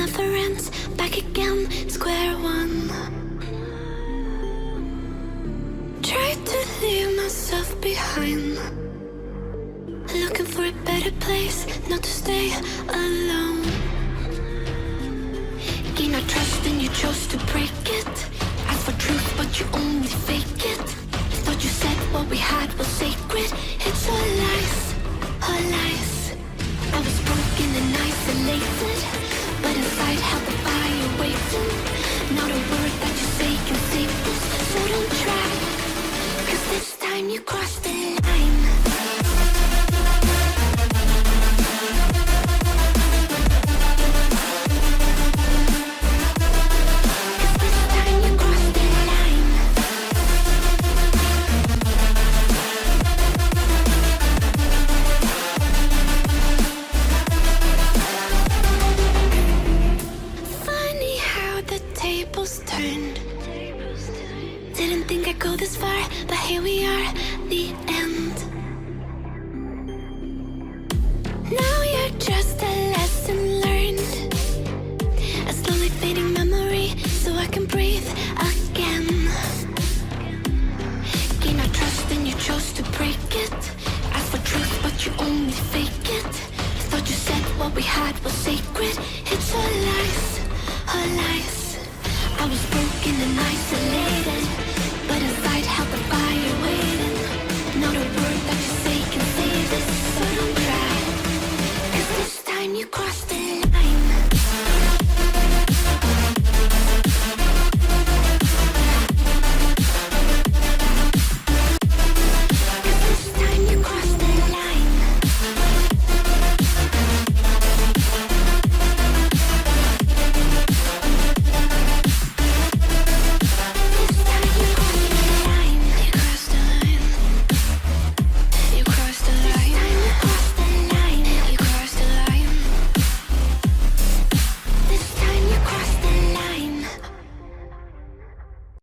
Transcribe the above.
never ends. Back again, square one. Tried to leave myself behind, looking for a better place, not to stay alone. Gain our trust and you chose to break it. Ask for truth but you only fake it. Thought you said what we had was sacred. It's all lies, all lies. I was broken and isolated, but inside held the fire waiting. Not a word that you say can save this, so don't try, 'cause this time you crossed the line. Turned. Didn't think I'd go this far, but here we are, the end.